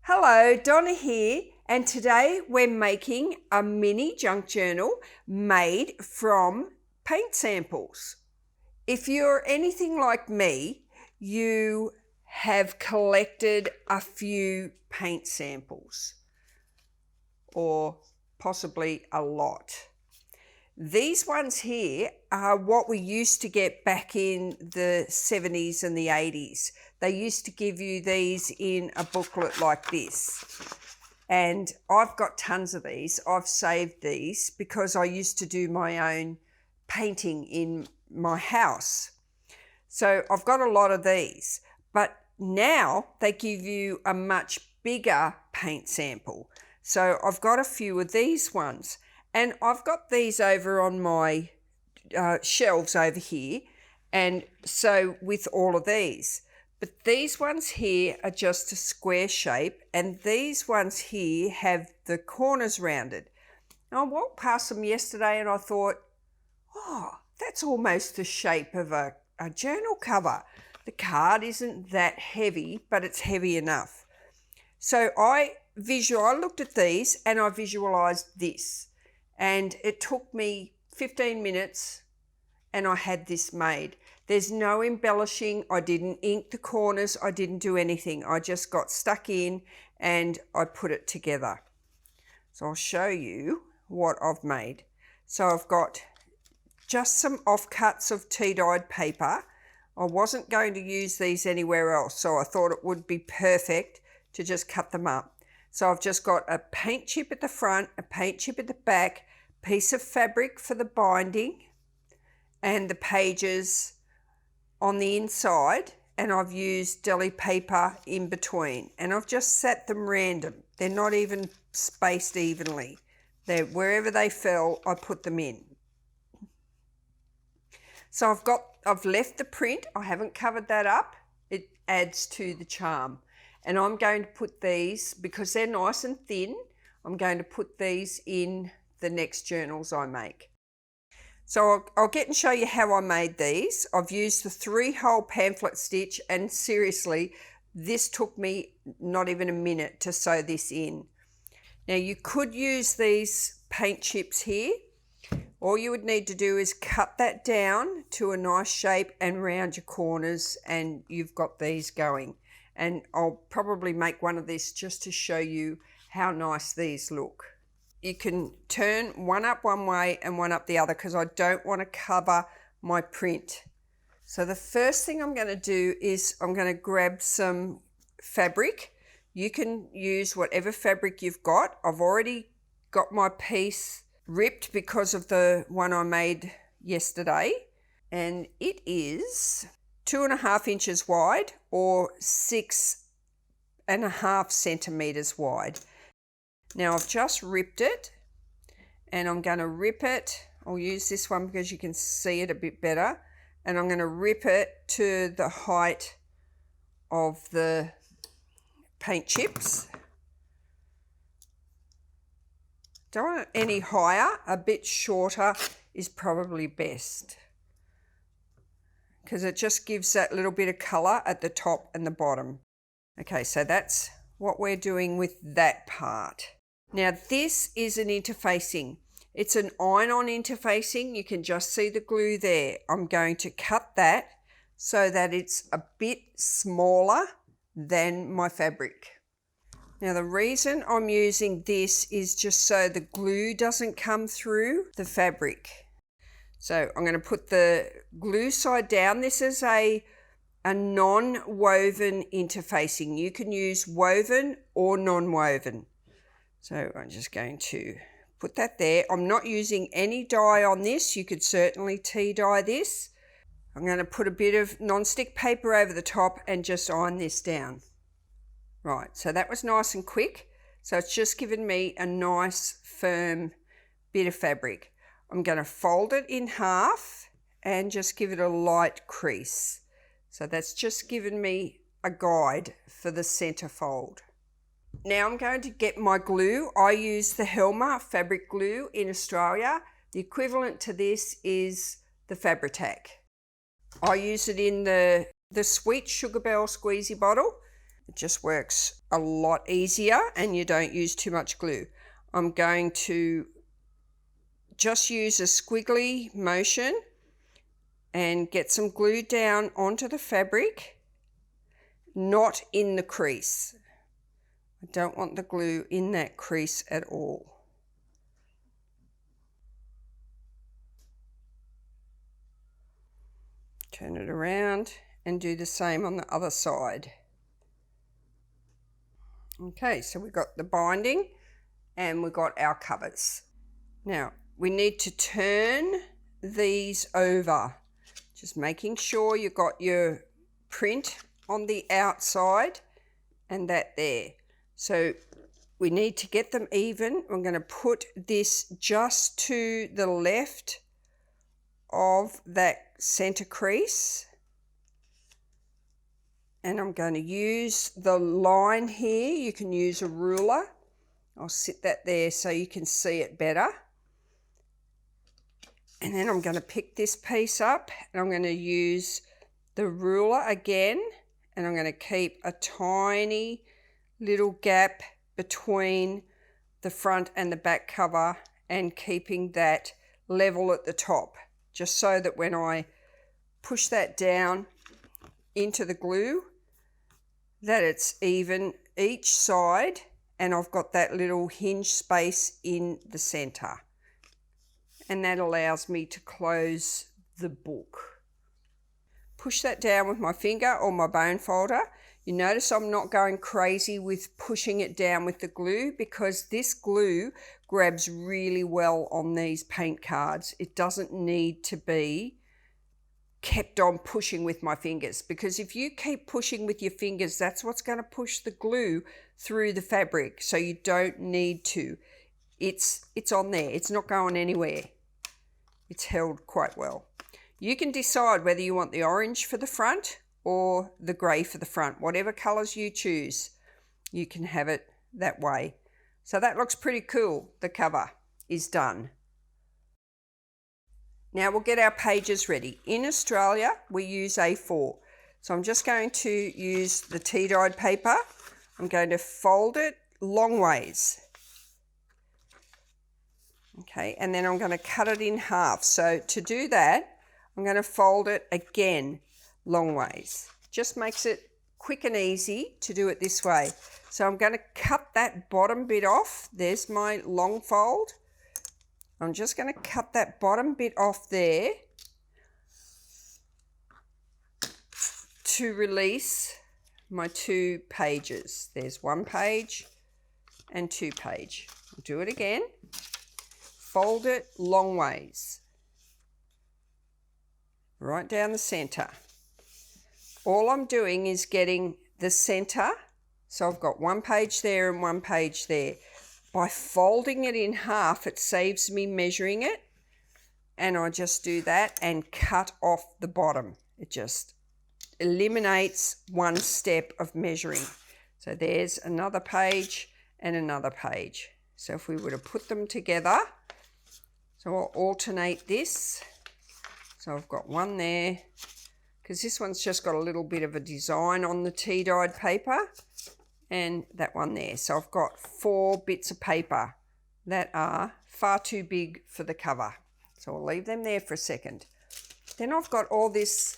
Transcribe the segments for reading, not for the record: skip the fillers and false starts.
Hello, Donna here, and today we're making a mini junk journal made from paint samples. If you're anything like me, you have collected a few paint samples, or possibly a lot. These ones here are what we used to get back in the 70s and the 80s. They used to give you these in a booklet like this. And I've got tons of these. I've saved these because I used to do my own painting in my house. So I've got a lot of these. But now they give you a much bigger paint sample. So I've got a few of these ones. And I've got these over on my shelves over here, and so with all of these. But these ones here are just a square shape, and these ones here have the corners rounded. Now, I walked past them yesterday and I thought, oh, that's almost the shape of a journal cover. The card isn't that heavy, but it's heavy enough. So I looked at these and I visualised this. And it took me 15 minutes and I had this made. There's no embellishing. I didn't ink the corners. I didn't do anything. I just got stuck in and I put it together. So I'll show you what I've made. So I've got just some offcuts of tea-dyed paper. I wasn't going to use these anywhere else, so I thought it would be perfect to just cut them up. So I've just got a paint chip at the front, a paint chip at the back, piece of fabric for the binding, and the pages on the inside, and I've used deli paper in between, and I've just set them random. They're not even spaced evenly. They're wherever they fell, I put them in. So I've left the print. I haven't covered that up. It adds to the charm. And I'm going to put these, because they're nice and thin, I'm going to put these in the next journals I make. So I'll get and show you how I made these. I've used the 3-hole pamphlet stitch, and seriously, this took me not even a minute to sew this in. Now you could use these paint chips here. All you would need to do is cut that down to a nice shape and round your corners, and you've got these going. And I'll probably make one of this just to show you how nice these look. You can turn one up one way and one up the other because I don't want to cover my print. So the first thing I'm going to do is I'm going to grab some fabric. You can use whatever fabric you've got. I've already got my piece ripped because of the one I made yesterday, and it is 2.5 inches wide or 6.5 centimeters wide. Now I've just ripped it, and I'm going to rip it. I'll use this one because you can see it a bit better, and I'm going to rip it to the height of the paint chips. Don't want it any higher. A bit shorter is probably best, because it just gives that little bit of colour at the top and the bottom. Okay, so that's what we're doing with that part. Now this is an interfacing. It's an iron-on interfacing. You can just see the glue there. I'm going to cut that so that it's a bit smaller than my fabric. Now the reason I'm using this is just so the glue doesn't come through the fabric. So I'm going to put the glue side down. This is a non-woven interfacing. You can use woven or non-woven. So I'm just going to put that there. I'm not using any dye on this. You could certainly tea dye this. I'm going to put a bit of non-stick paper over the top and just iron this down. Right, so that was nice and quick. So it's just given me a nice firm bit of fabric. I'm going to fold it in half and just give it a light crease. So that's just given me a guide for the center fold. Now I'm going to get my glue. I use the Helmer fabric glue in Australia. The equivalent to this is the Fabri-Tac. I use it in the Sweet Sugar Bell squeezy bottle. It just works a lot easier and you don't use too much glue. I'm going to just use a squiggly motion and get some glue down onto the fabric, not in the crease. I don't want the glue in that crease at all. Turn it around and do the same on the other side. Okay, so we've got the binding and we've got our covers. Now we need to turn these over, just making sure you've got your print on the outside and that there. So we need to get them even. I'm going to put this just to the left of that center crease, and I'm going to use the line here. You can use a ruler. I'll sit that there so you can see it better. And then I'm going to pick this piece up and I'm going to use the ruler again, and I'm going to keep a tiny little gap between the front and the back cover and keeping that level at the top, just so that when I push that down into the glue, that it's even each side, and I've got that little hinge space in the center, and that allows me to close the book. Push that down with my finger or my bone folder. You notice I'm not going crazy with pushing it down with the glue, because this glue grabs really well on these paint cards. It doesn't need to be kept on pushing with my fingers, because if you keep pushing with your fingers, that's what's going to push the glue through the fabric. So you don't need to. It's on there. It's not going anywhere. It's held quite well. You can decide whether you want the orange for the front or the grey for the front. Whatever colours you choose, you can have it that way. So that looks pretty cool. The cover is done. Now we'll get our pages ready. In Australia, we use A4. So I'm just going to use the tea-dyed paper. I'm going to fold it long ways. Okay, and then I'm going to cut it in half. So to do that, I'm going to fold it again long ways. Just makes it quick and easy to do it this way. So I'm going to cut that bottom bit off. There's my long fold. I'm just going to cut that bottom bit off there to release my 2 pages. There's 1 page and 2 page. I'll do it again. Fold it long ways, right down the center. All I'm doing is getting the center. So I've got 1 page there and 1 page there. By folding it in half, it saves me measuring it, and I just do that and cut off the bottom. It just eliminates 1 step of measuring. So there's another page and another page. So if we were to put them together, so I'll alternate this. So I've got 1 there, because this one's just got a little bit of a design on the tea-dyed paper, and that one there. So I've got 4 bits of paper that are far too big for the cover. So I'll leave them there for a second. Then I've got all this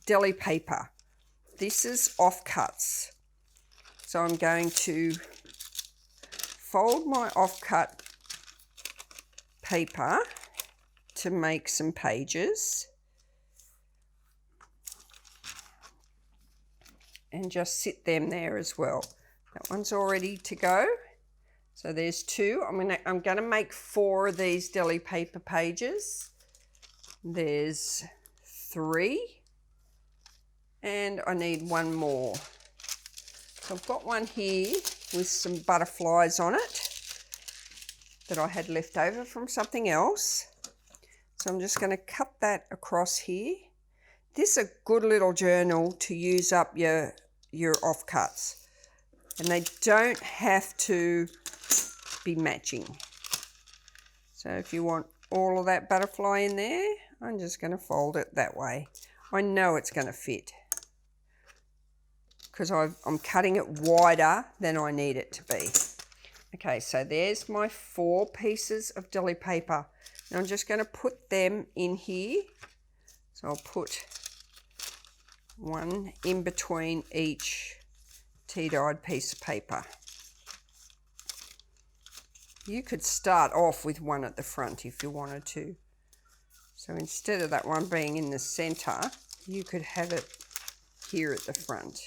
deli paper. This is offcuts. So I'm going to fold my offcut paper to make some pages, and just sit them there as well. That one's all ready to go. So there's 2. I'm gonna make 4 of these deli paper pages. There's 3, and I need 1 more. So I've got one here with some butterflies on it that I had left over from something else. So I'm just going to cut that across here. This is a good little journal to use up your offcuts, and they don't have to be matching. So if you want all of that butterfly in there, I'm just going to fold it that way. I know it's going to fit, because I'm cutting it wider than I need it to be. Okay, so there's my 4 pieces of deli paper. Now I'm just going to put them in here. So I'll put one in between each tea-dyed piece of paper. You could start off with one at the front if you wanted to. So instead of that one being in the center, you could have it here at the front.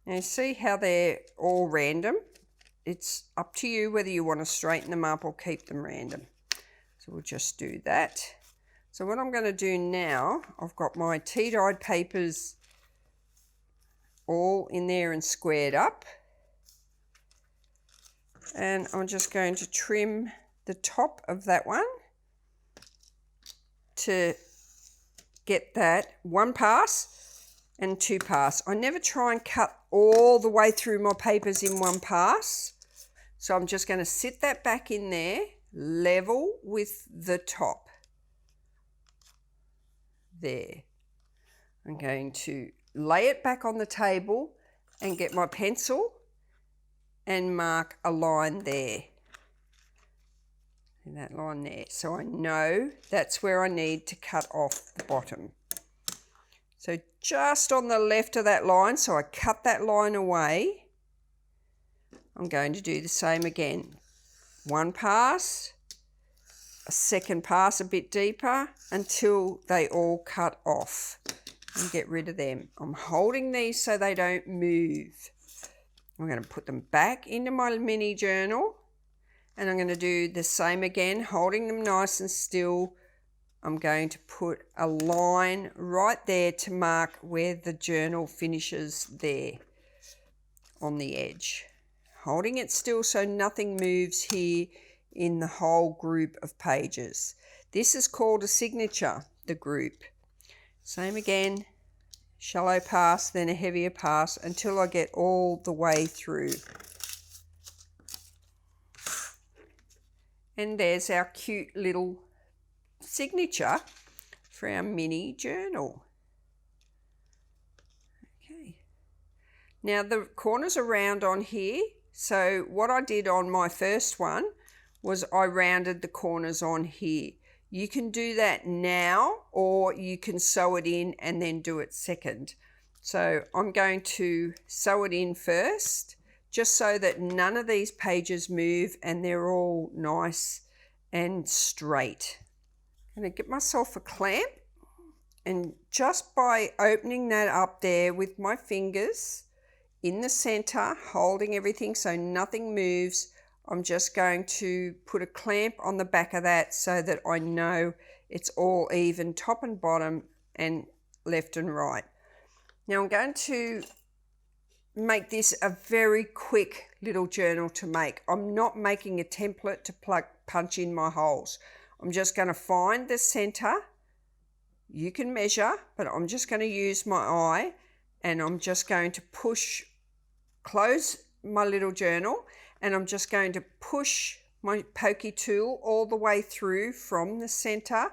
Now you see how they're all random? It's up to you whether you want to straighten them up or keep them random. So we'll just do that. So what I'm going to do now, I've got my tea-dyed papers all in there and squared up. And I'm just going to trim the top of that one to get that 1 pass and 2 pass. I never try and cut all the way through my papers in 1 pass. So I'm just going to sit that back in there, level with the top. There. I'm going to lay it back on the table and get my pencil and mark a line there. And that line there. So I know that's where I need to cut off the bottom. So just on the left of that line, so I cut that line away. I'm going to do the same again. 1 pass, a 2nd pass a bit deeper until they all cut off and get rid of them. I'm holding these so they don't move. I'm going to put them back into my mini journal and I'm going to do the same again, holding them nice and still. I'm going to put a line right there to mark where the journal finishes there on the edge. Holding it still so nothing moves here in the whole group of pages. This is called a signature, the group. Same again, shallow pass, then a heavier pass until I get all the way through. And there's our cute little signature for our mini journal. Okay. Now the corners are round on here. So what I did on my first one was I rounded the corners on here. You can do that now or you can sew it in and then do it second. So I'm going to sew it in first just so that none of these pages move and they're all nice and straight. I'm going to get myself a clamp and just by opening that up there with my fingers in the center, holding everything so nothing moves, I'm just going to put a clamp on the back of that so that I know it's all even, top and bottom and left and right. Now I'm going to make this a very quick little journal to make. I'm not making a template to punch in my holes. I'm just going to find the center. You can measure, but I'm just going to use my eye and I'm just going to close my little journal and I'm just going to push my pokey tool all the way through from the center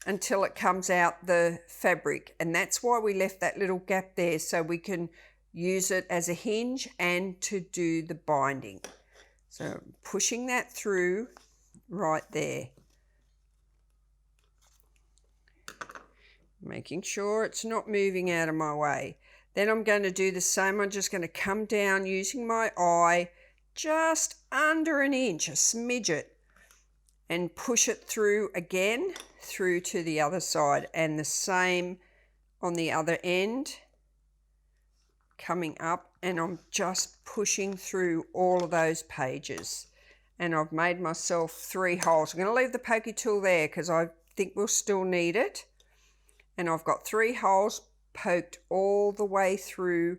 until it comes out the fabric. And that's why we left that little gap there, so we can use it as a hinge and to do the binding. So pushing that through right there. Making sure it's not moving out of my way. Then I'm going to do the same. I'm just going to come down using my eye just under an inch, a smidget, and push it through again, through to the other side, and the same on the other end, coming up, and I'm just pushing through all of those pages. And I've made myself 3 holes. I'm going to leave the pokey tool there because I think we'll still need it. And I've got 3 holes poked all the way through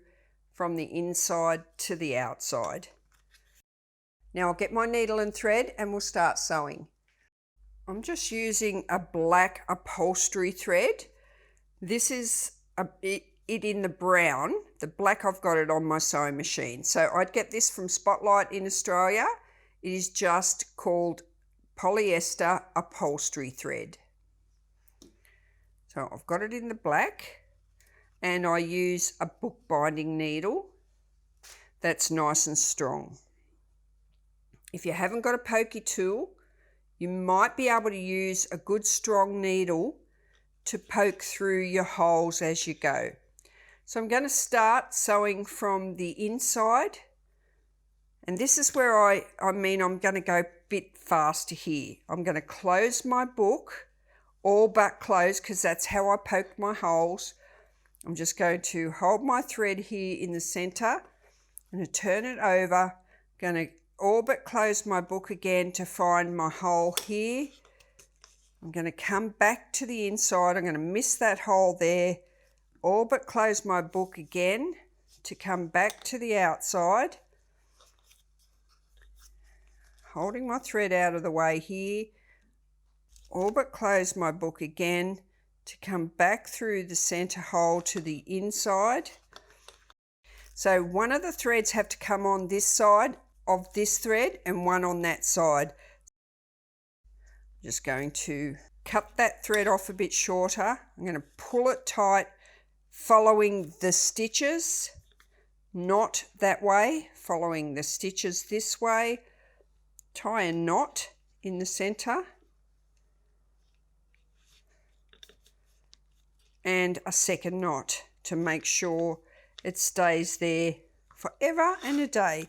from the inside to the outside. Now I'll get my needle and thread and we'll start sewing. I'm just using a black upholstery thread. This is it in the brown. The black, I've got it on my sewing machine. So I'd get this from Spotlight in Australia. It is just called polyester upholstery thread. So I've got it in the black and I use a bookbinding needle that's nice and strong. If you haven't got a pokey tool, you might be able to use a good strong needle to poke through your holes as you go. So I'm going to start sewing from the inside, and this is where I'm going to go a bit faster here. I'm going to close my book, all but close, because that's how I poke my holes. I'm just going to hold my thread here in the center. I'm going to turn it over. I'm going to all but close my book again to find my hole here. I'm going to come back to the inside. I'm going to miss that hole there. All but close my book again to come back to the outside. Holding my thread out of the way here. All but close my book again to come back through the center hole to the inside. So one of the threads have to come on this side of this thread and one on that side. Just going to cut that thread off a bit shorter. I'm going to pull it tight following the stitches, not that way, following the stitches this way. Tie a knot in the center and a second knot to make sure it stays there forever and a day.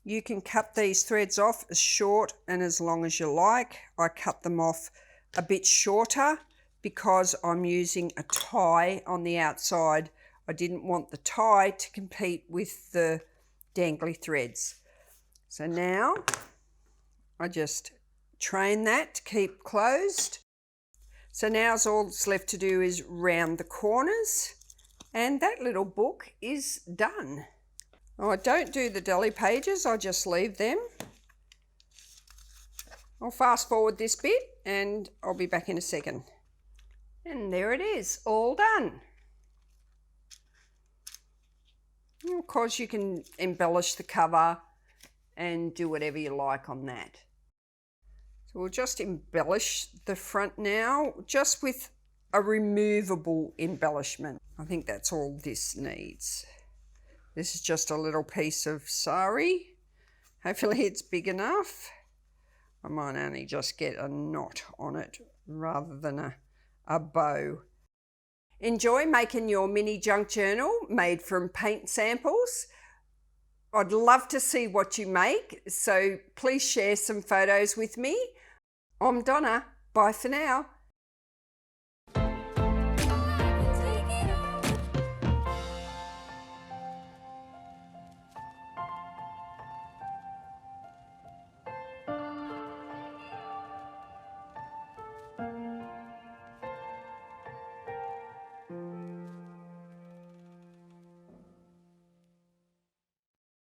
You can cut these threads off as short and as long as you like. I cut them off a bit shorter because I'm using a tie on the outside. I didn't want the tie to compete with the dangly threads. So now I just train that to keep closed. So now all that's left to do is round the corners, and that little book is done. Oh, I don't do the deli pages, I just leave them. I'll fast forward this bit and I'll be back in a second. And there it is, all done. And of course you can embellish the cover and do whatever you like on that. So we'll just embellish the front now, just with a removable embellishment. I think that's all this needs. This is just a little piece of sari. Hopefully it's big enough. I might only just get a knot on it rather than a bow. Enjoy making your mini junk journal made from paint samples. I'd love to see what you make, so please share some photos with me. I'm Donna. Bye for now.